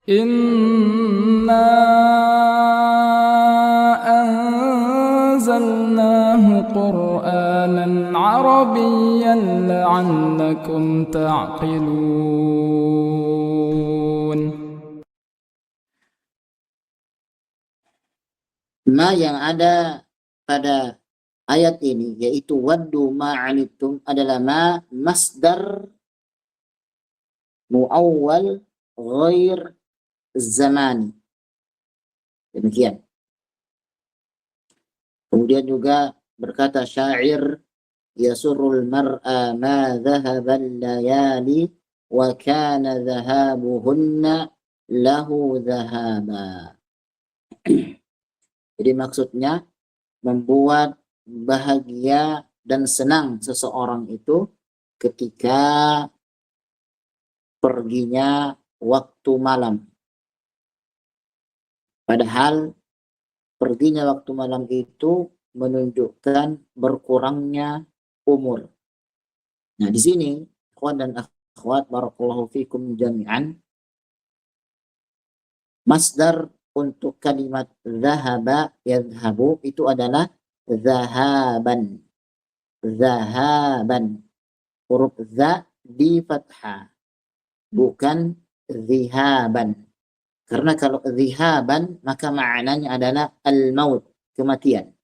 Inna anzalnahu Qur'anan Arabiyyan la'allakum ta'qilun. Ma yang ada pada ayat ini yaitu waddu ma'anittum adalah masdar muawwal ghair zamani. Demikian. Kemudian juga berkata syair yasurrul mar'a ma dhahabal layali wa kana dhahabuhunna lahu dhahaba. Jadi maksudnya membuat bahagia dan senang seseorang itu ketika perginya waktu malam. Padahal perginya waktu malam itu menunjukkan berkurangnya umur. Nah, di sini ikhwan dan akhwat barakallahu fikum jami'an, masdar untuk kalimat zahaba yadhhabu itu adalah zahaban. Zahaban. Huruf za di fathah, bukan zihaban. Karena kalau zihaban maka maknanya adalah al-maut, kematian.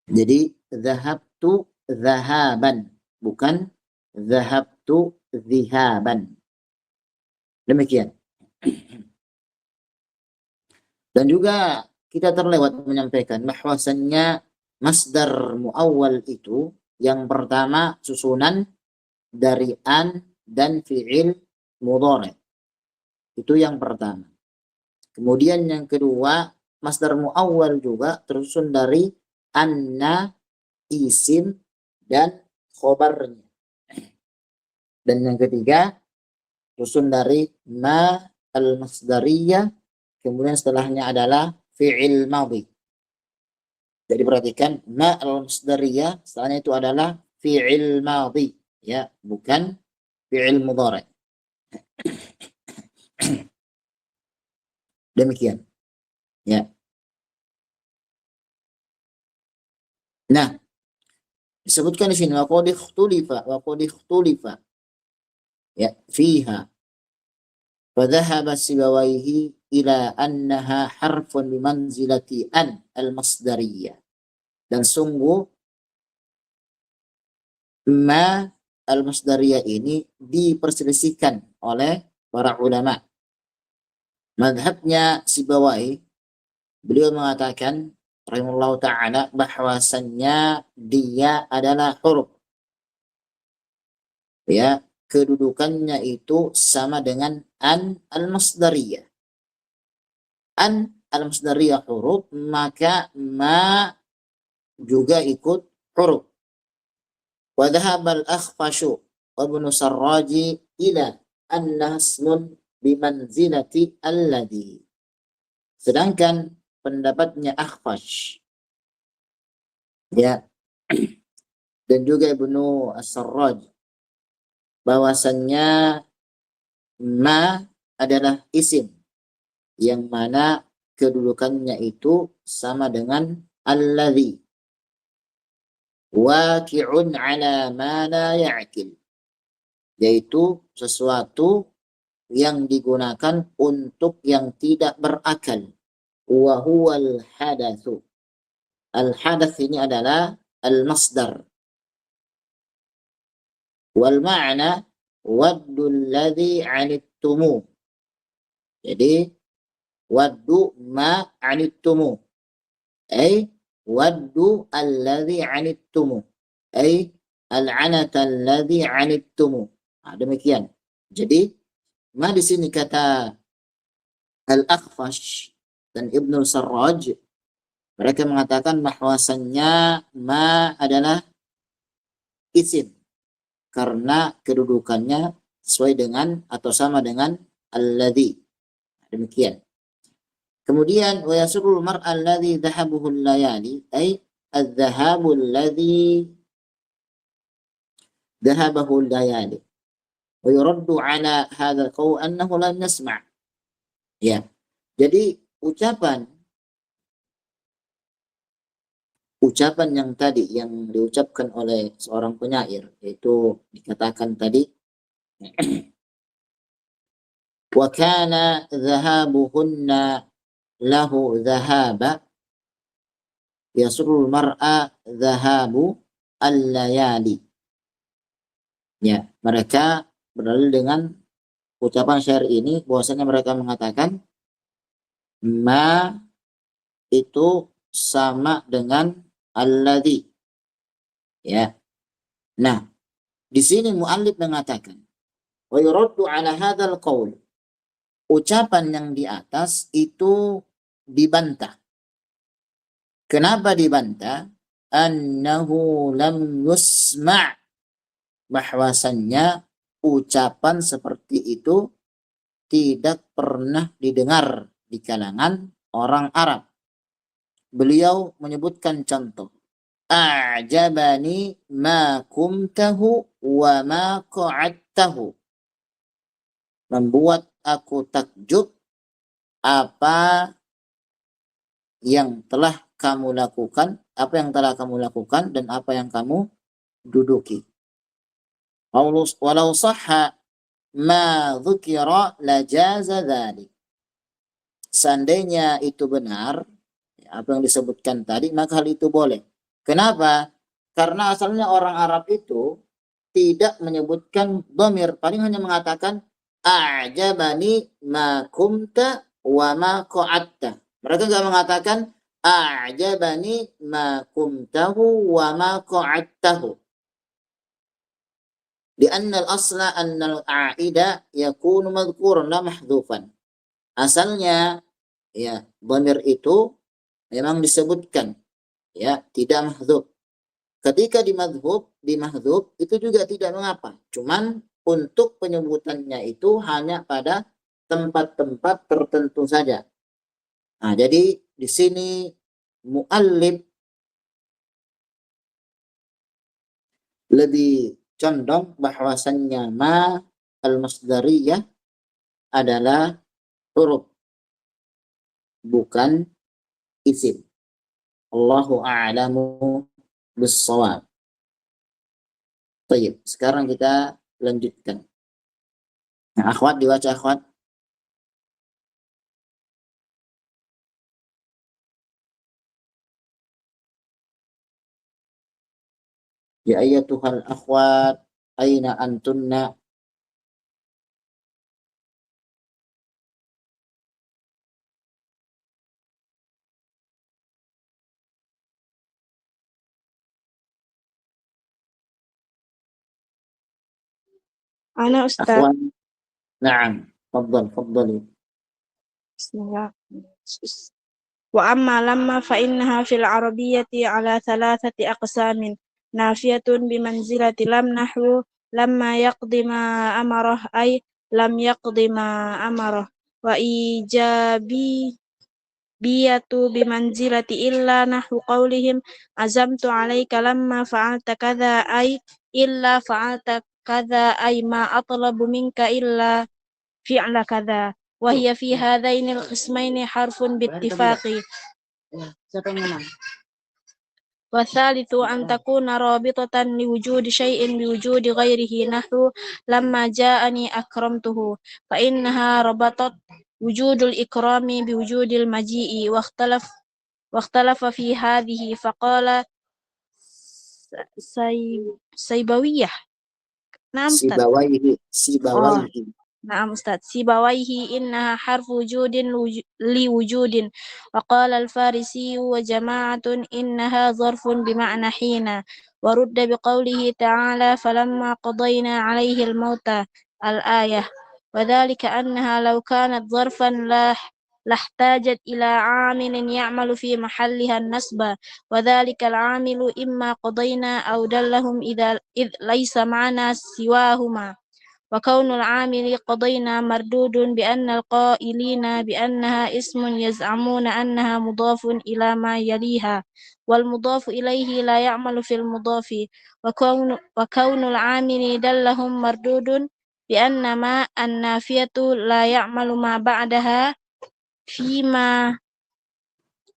Jadi zahabtu zahaban, bukan zahabtu zihaban. Demikian. Dan juga kita terlewat menyampaikan bahwasannya masdar muawwal itu yang pertama susunan dari an dan fi'il mudhari. Itu yang pertama. Kemudian yang kedua, masdar muawwal juga tersusun dari anna, isim, dan khobarnya. Dan yang ketiga, susun dari ma al-masdariyah, kemudian setelahnya adalah fi'il madhi. Jadi perhatikan, ma al-masdariyah, setelahnya itu adalah fi'il madhi, ya, bukan fi'il mudhari. Demikian. Ya. Nah, disebutkan di sini wa qad ikhtulifa ya fiha fa dhahaba sibawaihi ila annaha harfun bimanzilati an al-masdariyah. Dan sungguh ma al-masdariyah ini diperselisihkan oleh para ulama. Madhabnya Sibawai, beliau mengatakan rahimahullah ta'ala bahwasannya dia adalah huruf. Ya, kedudukannya itu sama dengan an al-masdariyah. An al-masdariyah huruf, maka ma juga ikut huruf. Wa dhahaba al-akhfashu wa ibnu sarraji ila anna ismun bimanzilati alladhi. Sedangkan pendapatnya Akhfash, ya, dan juga Ibnu As-Sarraj, bahwasannya ma adalah isim yang mana kedudukannya itu sama dengan alladhi, waqi'un ala ma la ya'qil, yaitu sesuatu yang digunakan untuk yang tidak berakal. Wa huwal hadatsu. Al-hadath ini adalah al-masdar. Wal ma'na waddu alladhi 'anittumu. Jadi waddu ma 'anittumu. Ay waddu alladhi 'anittumu. Ay al-'anata alladhi 'anittumu. Nah, demikian. Jadi ma di sini kata Al-Akhfash dan Ibnu Sarraj, mereka mengatakan bahwasannya ma adalah isim karena kedudukannya sesuai dengan atau sama dengan alladhi. Demikian. Kemudian wa yasurrul mar'a alladhi dhahabuhu al-layali ay adh-dhahabu alladhi dhahabahu al-layali. Wa yuraddu ala hadzal qaul annahu lam yasma'. Ya. Jadi ucapan yang tadi yang diucapkan oleh seorang penyair, yaitu dikatakan tadi wa kana dhahabuhunna lahu dhahaba yasurul mar'a dhahabu al-layali. Ya, mereka berdalil dengan ucapan syair ini bahwasanya mereka mengatakan ma itu sama dengan alladhi. Ya. Nah, di sini muallif mengatakan wa yuraddu ala hadzal qaul. Ucapan yang di atas itu dibantah. Kenapa dibantah? Annahu lam yusma', bahwasannya ucapan seperti itu tidak pernah didengar di kalangan orang Arab. Beliau menyebutkan contoh. A'jabani ma kumtahu wa ma qa'adtahu. Membuat aku takjub apa yang telah kamu lakukan, dan apa yang kamu duduki. Walau sahha ma dzukira lajaza dzalik. Seandainya itu benar, apa yang disebutkan tadi, maka hal itu boleh. Kenapa? Karena asalnya orang Arab itu tidak menyebutkan dhamir, paling hanya mengatakan a'jabani ma kumta wa ma qa'adta. Mereka enggak mengatakan a'jabani ma kumtahu wa ma qa'adtahu. Lianna al-asla anna al-a'ida yakunu madhkuran la mahdhufan. Asalnya ya dhamir itu memang disebutkan, ya, tidak mahdhuf. Ketika di mahdzub itu juga tidak mengapa. Cuman untuk penyebutannya itu hanya pada tempat-tempat tertentu saja. Nah, jadi di sini muallif lebih condong bahwasannya ma al-masdariyah adalah huruf, bukan isim. Allahu a'lamu bis-shawab. Baik, sekarang kita lanjutkan. Nah, akhwat dibaca akhwat. Ya ayyatuhal akhwat, aina antunna? Ana Ustaz. Akhwan. Naam, faddali. Bismillah. Wa amma lamma fa innaha fil arabiyyati ala thalathati aqsamin nafiyatun bimanzilati lam nahwu lamma yaqdi ma amarah ay lam yaqdi ma amarah wa ijabi biyatu bimanzilati illa nahwu qawlihim azamtu alayka lamma fa'alta kadha ay illa fa'alta kadha ay ma atlabu minka illa fi'la kadha wa hiya fi hadaini al-qismaini harfun bittifaqi wa thalithu an takuna rabitatan liwujudi shay'in biwujudi ghairihi nahwu lamma ja'ani akramtuhu fa innaha rabatat wujudul ikrami biwujudil maji'i wa ikhtalafa fi hadhihi faqala Saibawiyah. Sibawaihi. Naam Ustaz. Sibawaihi innaha harfu wujudin li wujudin. Wa qala al-Farisi wa jama'atun innaha zarfun bima'na hina. Wa rudda biqawlihi ta'ala falamma qadayna 'alayhi al-mauta al-ayah. Wa dhalika annaha law kanat zarfan lahtajat ila 'amilin ya'malu fi mahalliha an-nasba. Wa dhalika al-'amilu imma qadayna aw dallahum idh laysa ma'na siwahuma. Wa kaunul amili qadayna mardudun bi anna al-qailina bi annaha ismun yaz'amuna annaha mudafun ila ma yaliha wal mudafu ilayhi la ya'malu fil mudafi wa kaunul amili dallahum mardudun بأن ما النافية لا يعمل ما بعدها فيما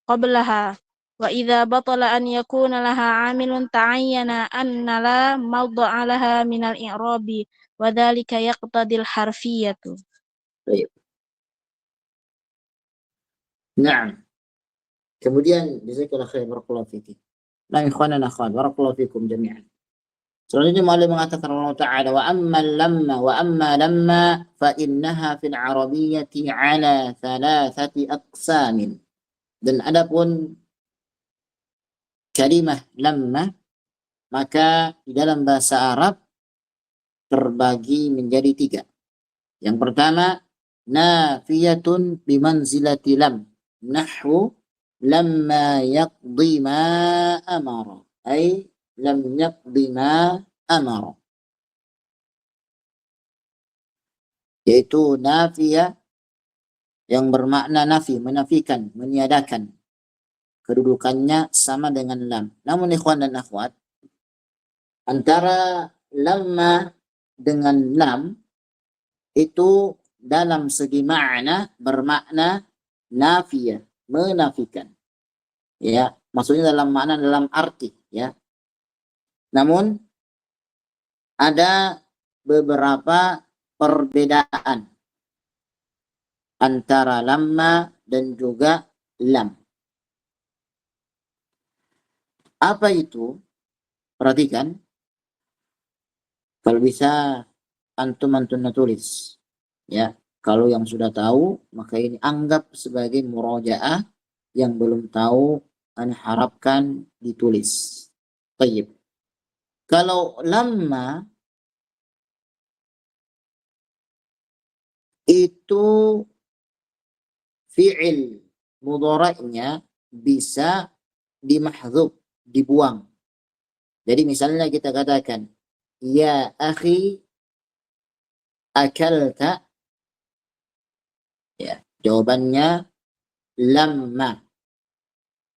قبلها، وإذا بطل أن يكون لها عامل تعين أن لا موضع لها من الإعراب، وذلك يقتضي الحرفية. Baik. Naam. Kemudian jazakallahu khair, barakallahu fikum. Nah, ikhwanan akhwat, barakallahu fikum jami'an. Selanjutnya Mu'allim mengatakan Allah Ta'ala wa amma lamma fa innaha fil arabiyyati ala thalathati aqsamin. Dan adapun kalimah lamma maka di dalam bahasa Arab terbagi menjadi 3. Yang pertama nafiyatun bimanzilati lam, nahwu lamma yaqdi ma amara, ay lam yaqdi ma amara, yaitu nafiyah yang bermakna nafi, menafikan, meniadakan, kedudukannya sama dengan lam. Namun ikhwan dan akhwat, antara lamma dengan lam itu dalam segi makna bermakna nafiyah, menafikan. Ya, maksudnya dalam makna, dalam arti, ya. Namun ada beberapa perbedaan antara lamma dan juga lam. Apa itu? Perhatikan. Kalau bisa antum tulis. Ya, kalau yang sudah tahu maka ini anggap sebagai murajaah, yang belum tahu ana harapkan ditulis. Baik. Kalau lamma itu fi'il mudhari'nya bisa dimahdzuf, dibuang. Jadi misalnya kita katakan ya akhi akalta, ya, jawabannya lamma,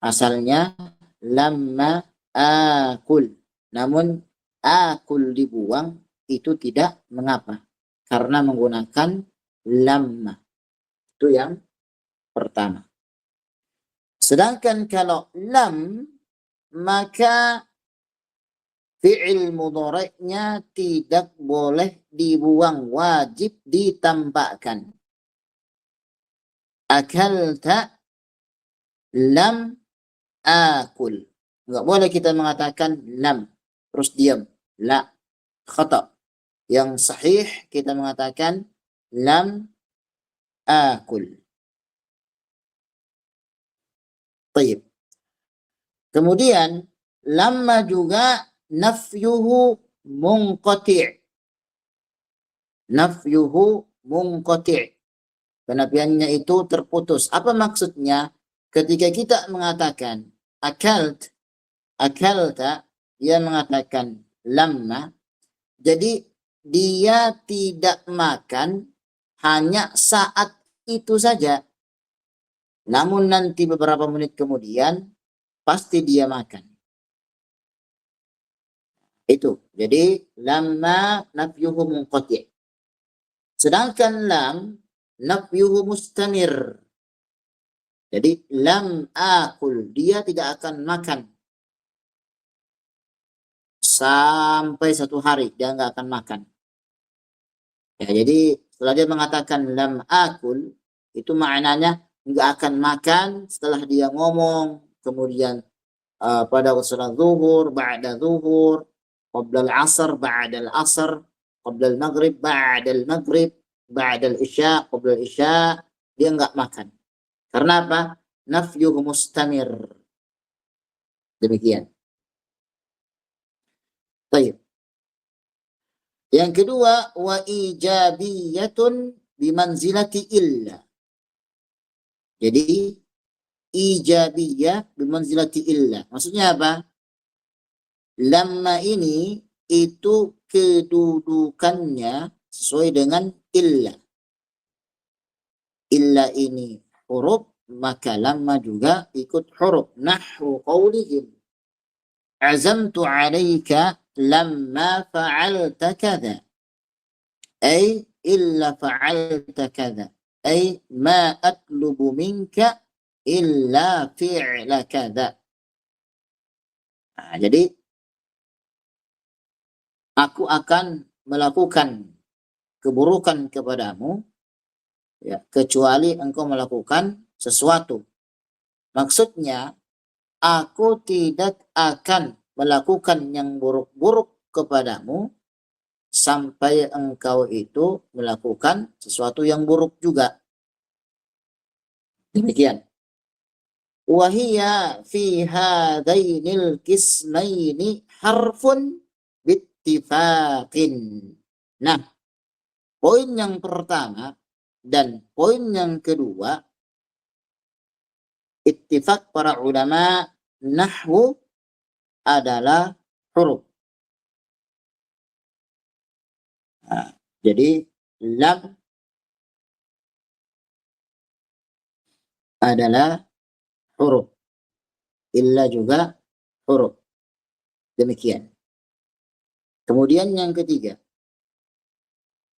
asalnya lamma akul. Namun akul dibuang itu tidak mengapa karena menggunakan lamma. Itu yang pertama. Sedangkan kalau lam maka fi'il mudhari'nya tidak boleh dibuang, wajib ditambahkan. Akalta lam akul. Enggak boleh kita mengatakan lam terus diam. La, khata. Yang sahih kita mengatakan lam akul. Baik. Kemudian lamma juga nafyuhu munqati'. Nafyuhu munqati'. Penafiannya itu terputus. Apa maksudnya? Ketika kita mengatakan akalta, dia mengatakan lamma, jadi dia tidak makan hanya saat itu saja. Namun nanti beberapa menit kemudian pasti dia makan. Itu. Jadi lamma nafyuhu munqati'. Sedangkan lam nafyuhu mustamir. Jadi lam akul, dia tidak akan makan sampai 1 hari, dia nggak akan makan. Ya, jadi setelah dia mengatakan lam akul, itu maknanya nggak akan makan setelah dia ngomong, kemudian pada salat zuhur, ba'da zuhur, qabla al-asr, ba'da al-asr, qabla al-maghrib, ba'da al-maghrib, ba'da al-isya, qabla al-isya, dia nggak makan. Karena apa? Nafyuhu mustamir. Demikian. Baik. Yang kedua, wa ijabiyatun bimanzilati illa. Jadi ijabiyah bimanzilati illa. Maksudnya apa? Lamma ini itu kedudukannya sesuai dengan illa. Illa ini huruf, maka lamma juga ikut huruf. Nahwu qawlihim azamtu 'alaika lamma fa'alta kadza. ay illa fa'alta kadza, ay ma atlubu minka illa fi'la kadza. Nah, jadi aku akan melakukan keburukan kepadamu ya, kecuali engkau melakukan sesuatu. Maksudnya, aku tidak akan melakukan yang buruk-buruk kepadamu sampai engkau itu melakukan sesuatu yang buruk juga. Demikian. Wahiyya fi hadainil qismaini harfun bittifaqin. Nah, poin yang pertama dan poin yang kedua, ittifaq para ulama nahwu adalah huruf. Nah, jadi lam adalah huruf, illa juga huruf. Demikian. Kemudian yang ketiga,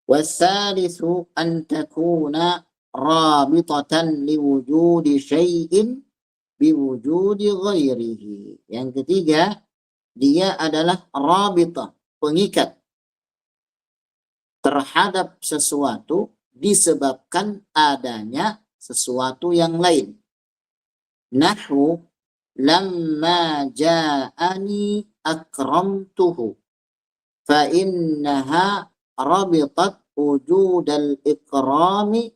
wasalisu an takuna rabitatan liwujudi syai'in biwujudi ghairihi. Yang ketiga, dia adalah rabitah, pengikat terhadap sesuatu disebabkan adanya sesuatu yang lain. Nahwu lamma ja'ani akramtuhu fa innaha rabitat wujudal ikrami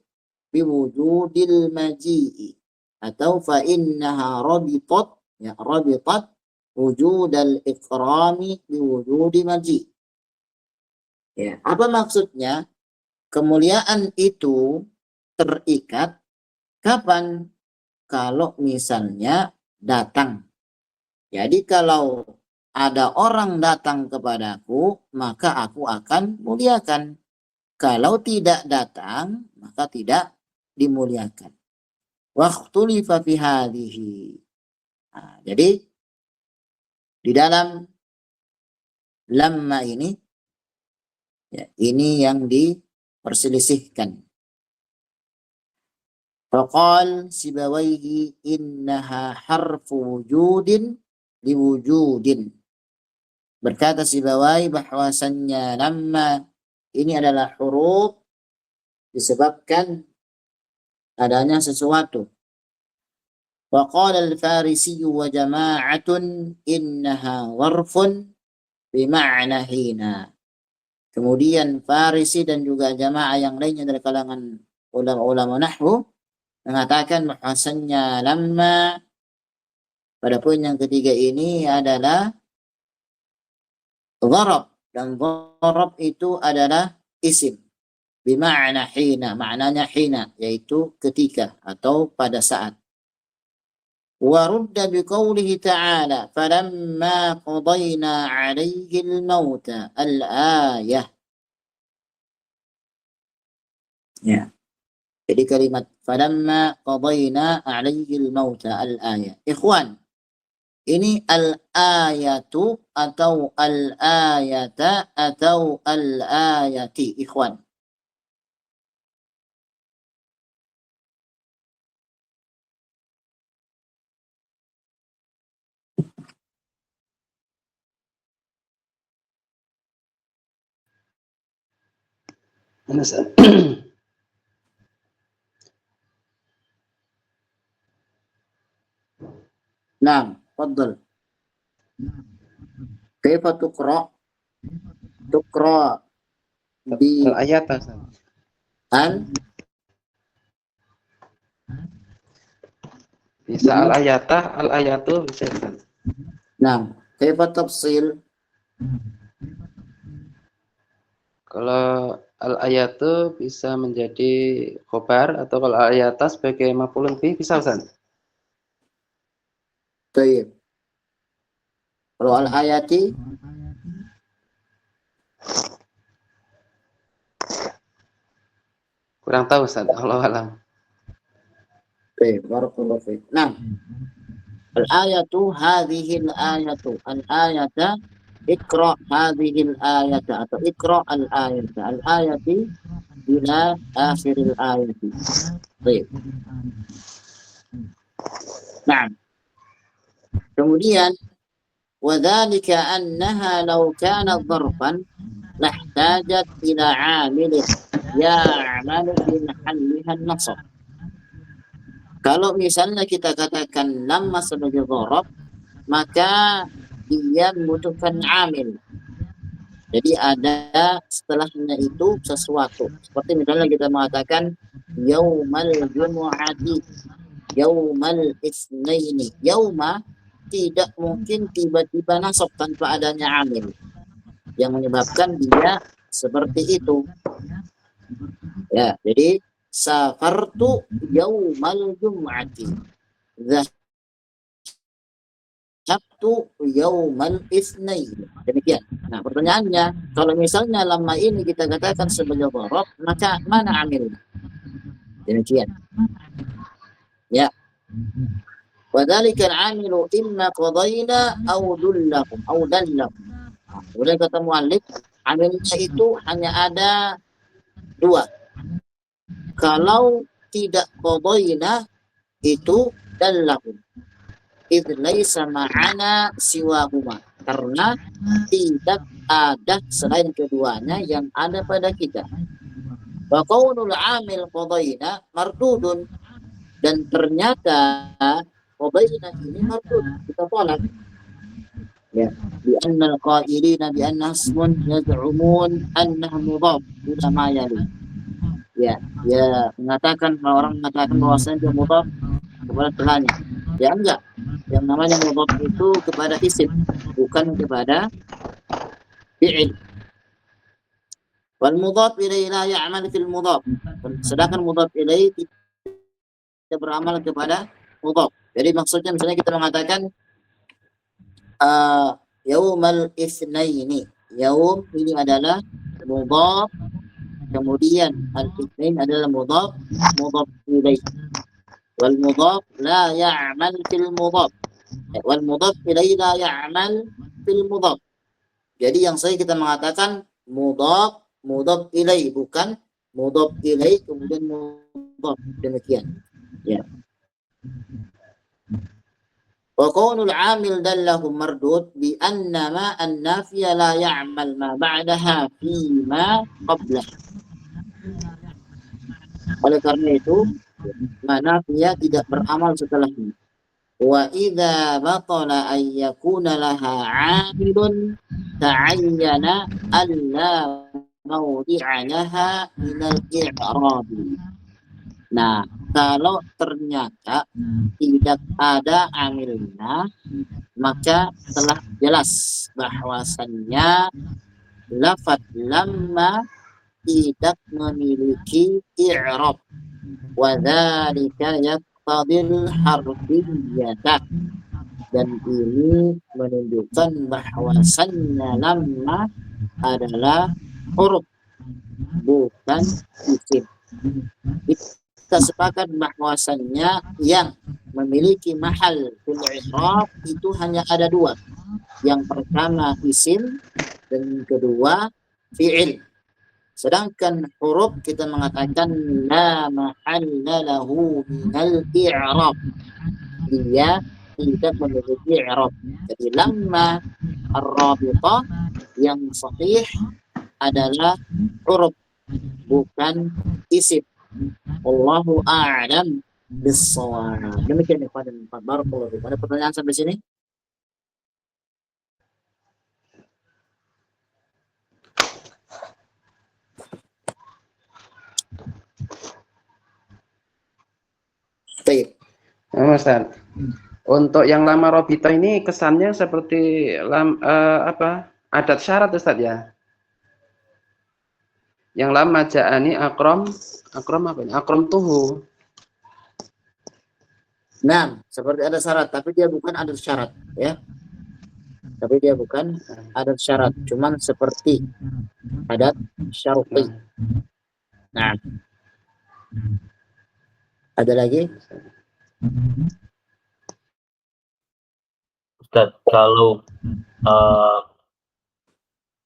biwujudil maji'i, atau fa innaha rabitat wujudal ikrami biwujudi maji'. Ya, apa maksudnya? Kemuliaan itu terikat kapan? Kalau misalnya datang. Jadi kalau ada orang datang kepadaku, maka aku akan muliakan. Kalau tidak datang, maka tidak dimuliakan. Wakhtulifa fi hadhihi. Nah, jadi di dalam lamma ini, ya, ini yang diperselisihkan. Faqal Sibawaihi innaha harfu wujudin liwujudin. Berkata Sibawai bahwasannya lamma ini adalah huruf disebabkan adanya sesuatu. Wa qala al-Farisi wa jama'atun innaha warfun bima'na hina. Kemudian Farisi dan juga jamaah yang lainnya dari kalangan ulama-ulama nahwu mengatakan bahwasannya lamma pada poin yang ketiga ini adalah dharab, dan dharab itu adalah isim bima'na hina, maknanya hina yaitu ketika atau pada saat. Wa rudda biqaulihi ta'ala falamma qadayna 'alaihi al-mauta al-ayah. Ya. Jadi kalimat falamma qadayna 'alaihi al-mauta al-ayah. Ikhwan, ini al-ayatu atau al-ayata atau al-ayati, ikhwan? Nah, tafadhal. Kaifa tuqra? Tuqra bi al-ayat al bisa al-ayatu bisa. Nah, kaifa tafsil? Kalau al-ayatu bisa menjadi khobar, atau kalau al-ayata sebagai maf'ulun bih bisa, Ustaz. Baik. Kalau al-ayati Kurang tahu, Ustaz. Allah alam. baik, barakallahu fiik. Nah, al-ayatu hadhihi al-ayatu. Al-ayata Iqra hadhil ayata atau iqra al-ayata. Al-ayati ila akhiril ayati. Baik. Nah, kemudian وذلك أنها لو كانت ظرفا لاحتاجت إلى عامل يعمل في محلها النصب. Kalau misalnya kita katakan lamma sebagai dzaraf, maka dia membutuhkan amil. Jadi ada setelahnya itu sesuatu. Seperti misalnya kita mengatakan yaumal jumu'ati, yaumal itsnaini. Yauma tidak mungkin tiba-tiba nasab tanpa adanya amil yang menyebabkan dia seperti itu. Ya, jadi safartu yaumal jum'ati, dhahabtu yaumal itsnain. Demikian. Nah, pertanyaannya, kalau misalnya lamma ini kita katakan sebagai dzaraf, maka mana amilnya? Demikian. Ya. Wadzalika al-'amilu imma qadayna aw dullakum aw dallakum. Kemudian kata muallif, amilnya itu hanya ada dua. Kalau tidak qadayna itu dallakum. Idz laisa ma'ana siwahuma. Karena tidak ada selain keduanya yang ada pada kita. Wa qaulul 'amil qadayna mardudun. Dan ternyata qadayna ini mardud, kita tolak. Ya, bi anna al-qailina bi anna ismun yaz'umun annahu mudhaf ila ma yali. Ya, mengatakan, orang mengatakan bahwasanya dia mudhaf kepada telahnya. Ya enggak. Yang namanya mudhaf itu kepada isim, bukan kepada fi'il. Wal mudhaf ilaihi la ya'mal fil mudhaf. Sedangkan mudhaf ilaihi tidak beramal kepada mudhaf. Jadi maksudnya misalnya kita mengatakan yaumal itsnaini. Yaum ini adalah mudhaf, kemudian al-itsnain adalah mudhaf ilaih. Wal mudhaf la ya'mal fil mudhaf. Wal mudhaf ilaih la ya'mal fil mudhaf. Jadi yang saya kita mengatakan mudhaf ilaih, bukan mudhaf ilaih kemudian mudhaf. Demikian. Ya. Wa qaulul 'amil dallahu mardud bi anna ma an-nafiya la ya'mal ma ba'daha fi ma qablah. Oleh karena itu, nafiya tidak beramal setelahnya. Wa idza batala ay yakuna laha 'amilun ta'ayyana alla mawdi'a laha min al-i'rab. Nah, kalau ternyata tidak ada amilnya, maka telah jelas bahwasannya lafaz lamma tidak memiliki i'rab. Wa dzalika yaqtadil harfiyyah. Dan ini menunjukkan bahwasannya lamma adalah huruf, bukan isim. Kita sepakat bahwasannya yang memiliki mahal fil i'rab itu hanya ada dua. Yang pertama isim dan yang kedua fi'il. Sedangkan huruf kita mengatakan la mahalla lahu minal i'rab. Dia tidak memiliki i'rab. Jadi lamma ar-rabithah yang sahih adalah huruf, bukan isim. Allahu a'lam bis-shawab. Demikian pada barakallahu fiik. Ada pertanyaan sampai sini? Baik. Nah, Ustaz. Untuk yang lama robita ini kesannya seperti adat syarat Ustaz ya. Yang lama ja'ani akram apa ini? Akram tuhu. Nah, seperti ada syarat, tapi dia bukan adat syarat, ya. Tapi dia bukan adat syarat, cuman seperti adat syarti. Nah, ada lagi? Ustaz, kalau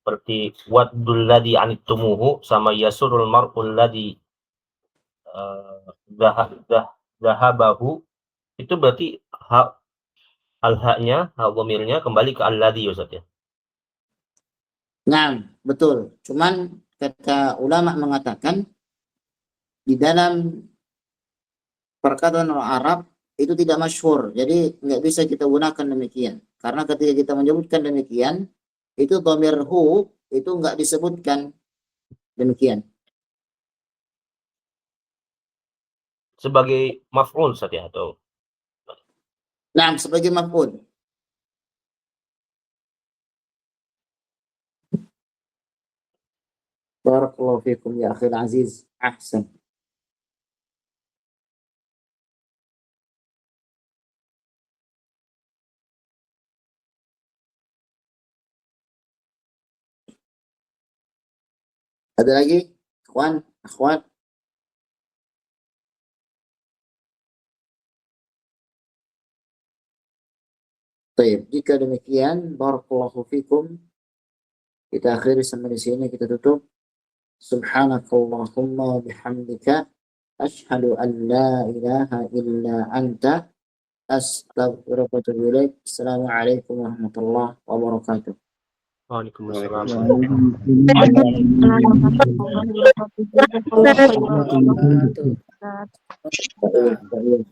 seperti waddul ladzi anittumuhu sama yasurul mar'ul ladzi zahabahu, itu berarti al-haknya, dhamirnya kembali ke alladzi Ustaz ya. Nah, betul. Cuman kata ulama mengatakan di dalam perkataan orang Arab itu tidak masyhur. Jadi nggak bisa kita gunakan demikian. Karena ketika kita menyebutkan demikian, itu dhamir hu itu nggak disebutkan demikian. Sebagai maf'ul Ustaz ya, atau Nah, sebagai maf'ul. Barakallahu fikum ya akhil aziz. Ahsan. Ada lagi? Ikhwan, akhwat? Baik, jika demikian, barakallahu fikum. Kita akhiri sampai di sini, kita tutup. Subhanakallahumma bihamdika asyhadu an la ilaha illa anta astaghfiruka wa atubu ilaik. Assalamualaikum warahmatullahi wabarakatuh. Waalaikumsalam. Baik.